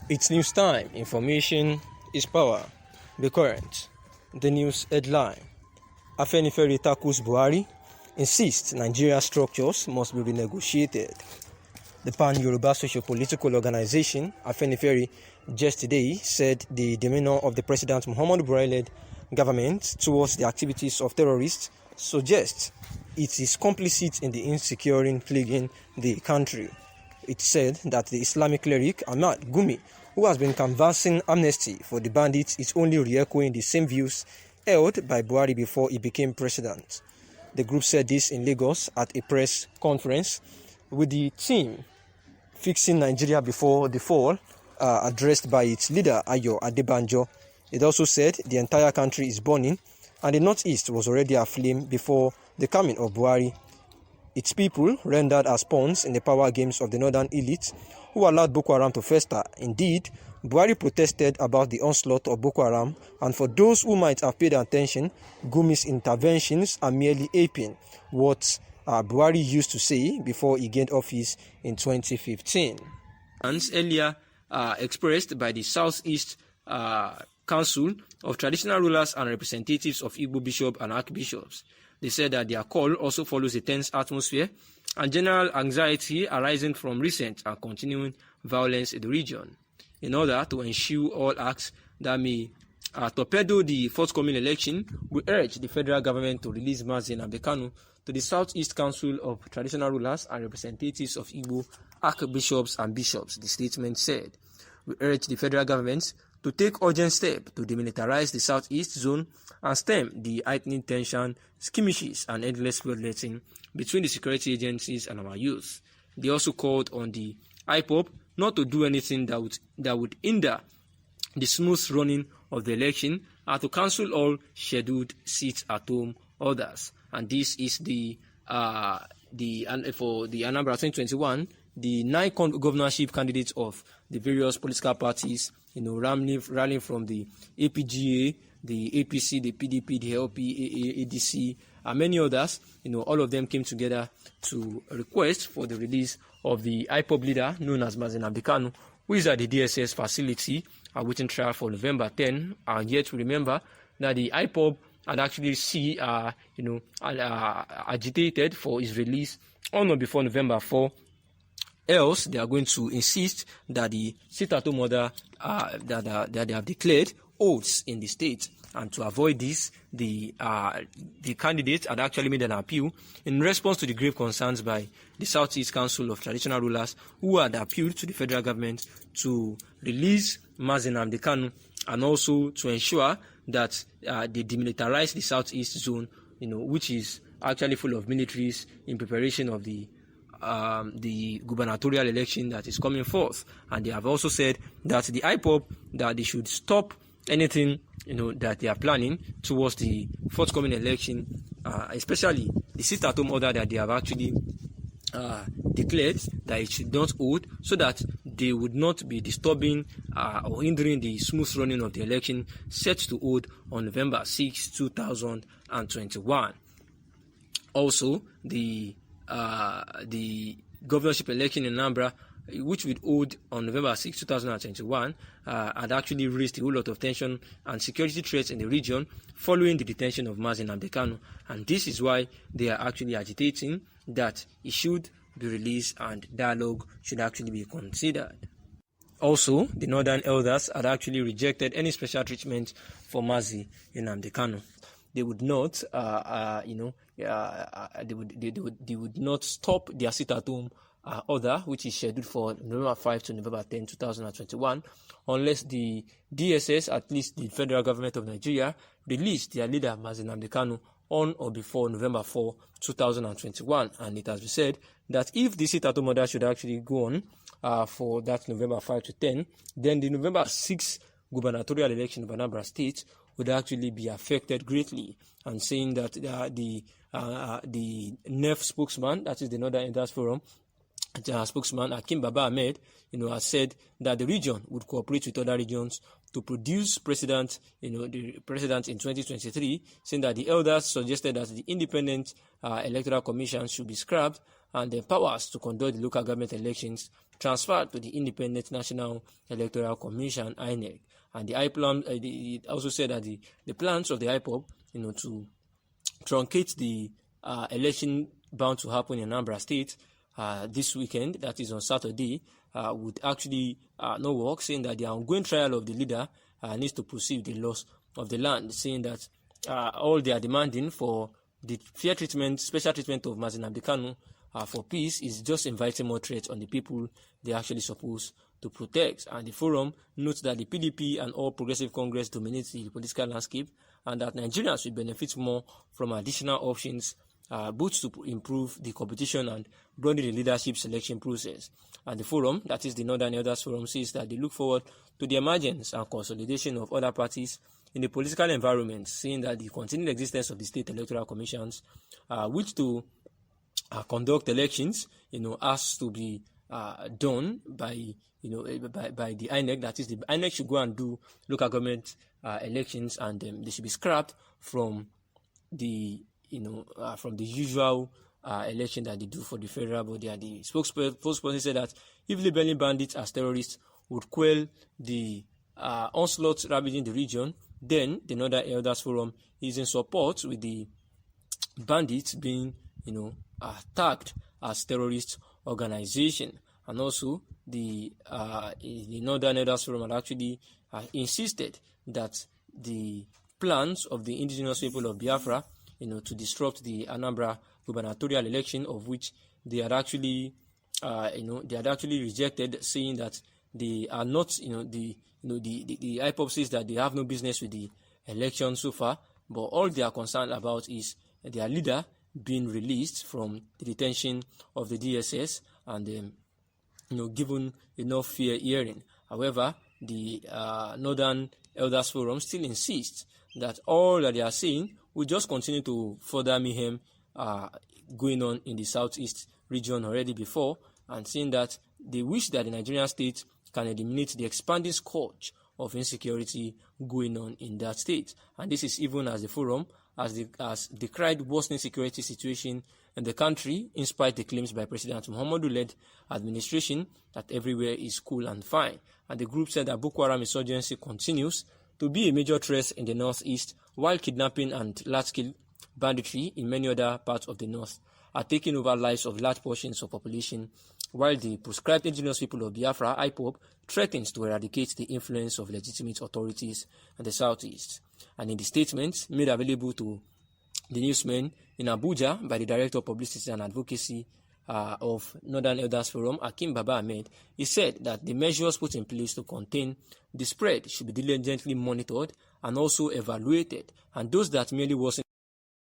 It's news time. Information is power. Be current. The news headline. Afenifere tackles Buhari, insists Nigeria structures must be renegotiated. The pan-Yoruba socio-political organization, Afenifere, yesterday said the demeanor of the President Muhammadu Buhari-led government towards the activities of terrorists suggests it is complicit in the insecurity plaguing the country. It said that the Islamic cleric Ahmad Gumi, who has been canvassing amnesty for the bandits, is only re-echoing the same views held by Buhari before he became president. The group said this in Lagos at a press conference with the team Fixing Nigeria Before the Fall, addressed by its leader Ayo Adebanjo. It also said the entire country is burning and the northeast was already aflame before the coming of Buhari. Its people rendered as pawns in the power games of the northern elite who allowed Boko Haram to fester. Indeed, Buhari protested about the onslaught of Boko Haram, and for those who might have paid attention, Gumi's interventions are merely aping what Buhari used to say before he gained office in 2015. And earlier expressed by the Southeast Council of Traditional Rulers and Representatives of Igbo Bishops and Archbishops. They said that their call also follows a tense atmosphere and general anxiety arising from recent and continuing violence in the region. In order to ensure all acts that may torpedo the forthcoming election, we urge the federal government to release Mazi Nnamdi Kanu to the Southeast Council of Traditional Rulers and Representatives of Igbo Archbishops and Bishops, the statement said. We urge the federal government to take urgent steps to demilitarize the Southeast zone and stem the heightening tension, skirmishes, and endless bloodletting between the security agencies and our youth. They also called on the IPOB not to do anything that would hinder the smooth running of the election and to cancel all scheduled seats at home orders. And this is for the Anambra 2021, the 9 governorship candidates of the various political parties, rallying from the APGA, the APC, the PDP, the LP, ADC, and many others. All of them came together to request for the release of the IPOB leader known as Mazi Nnamdi Kanu, who is at the DSS facility awaiting trial for November 10. And yet we remember that the IPOB had actually agitated for his release on or before November 4. Else, they are going to insist that the sit-at-home order that they have declared holds in the state. And to avoid this, the candidate had actually made an appeal in response to the grave concerns by the Southeast Council of Traditional Rulers, who had appealed to the federal government to release Mazi Nnamdi Kanu and also to ensure that they demilitarize the Southeast zone, which is actually full of militaries in preparation of the gubernatorial election that is coming forth. And they have also said that the IPOB, that they should stop anything that they are planning towards the forthcoming election, especially the sit-at-home order that they have actually declared that it should not hold, so that they would not be disturbing or hindering the smooth running of the election set to hold on November 6, 2021. Also, the governorship election in Anambra, which would hold on November 6, 2021, had actually raised a whole lot of tension and security threats in the region following the detention of Mazi Nnamdi Kanu. And this is why they are actually agitating that he should be released and dialogue should actually be considered. Also, the northern elders had actually rejected any special treatment for Mazi Nnamdi Kanu. They would not, they would not stop their sit-at-home order, which is scheduled for November 5 to November 10, 2021, unless the DSS, at least the federal government of Nigeria, released their leader Mazi Nnamdi Kanu on or before November 4, 2021. And it has been said that if the sit-at-home order should actually go on for that November 5 to 10, then the November 6 gubernatorial election of Anambra State would actually be affected greatly, and saying that the NEF spokesman, that is the Northern Elders Forum, spokesman Akim Baba Ahmed, has said that the region would cooperate with other regions to produce the president in 2023, saying that the elders suggested that the independent electoral commission should be scrapped and the powers to conduct the local government elections transferred to the Independent National Electoral Commission (INEC). And the IPOB it also said that the plans of the IPOB, to truncate the election bound to happen in Anambra State this weekend, that is on Saturday, would actually not work, saying that the ongoing trial of the leader needs to proceed with the loss of the land, saying that all they are demanding for the fair treatment, special treatment of Mazi Nnamdi Kanu for peace is just inviting more threats on the people they're actually supposed to protect. And the forum notes that the PDP and All Progressive Congress dominates the political landscape, and that Nigerians will benefit more from additional options, both to improve the competition and broaden the leadership selection process. And the forum, that is the Northern Elders Forum, says that they look forward to the emergence and consolidation of other parties in the political environment, saying that the continued existence of the state electoral commissions, which to conduct elections, has to be done by the INEC. That is, the INEC should go and do local government elections, and they should be scrapped from the usual election that they do for the federal body. And the spokesperson said that if labeling bandits as terrorists would quell the onslaught ravaging the region, then the Northern Elders Forum is in support with the bandits being, tagged as terrorist organization. And also, the Northern Elders Forum had actually insisted that the plans of the indigenous people of Biafra, to disrupt the Anambra gubernatorial election, of which they had actually, rejected, saying that they are not, the IPOB says that they have no business with the election so far, but all they are concerned about is their leader being released from the detention of the DSS and given enough fair hearing. However, the Northern Elders Forum still insists that all that they are saying will just continue to further mayhem going on in the southeast region already before, and saying that they wish that the Nigerian state can eliminate the expanding scourge of insecurity going on in that state. And this is even as the forum has decried worsening security situation in the country, in spite of the claims by President Muhammadu-led administration that everywhere is cool and fine. And the group said that Boko Haram insurgency continues to be a major threat in the northeast, while kidnapping and large-scale banditry in many other parts of the north are taking over lives of large portions of population, while the proscribed indigenous people of Biafra, IPOB, threatens to eradicate the influence of legitimate authorities in the southeast. And in the statement made available to the newsmen in Abuja by the Director of Publicity and Advocacy of Northern Elders Forum, Akim Baba Ahmed, he said that the measures put in place to contain the spread should be diligently monitored and also evaluated, and those that merely worsen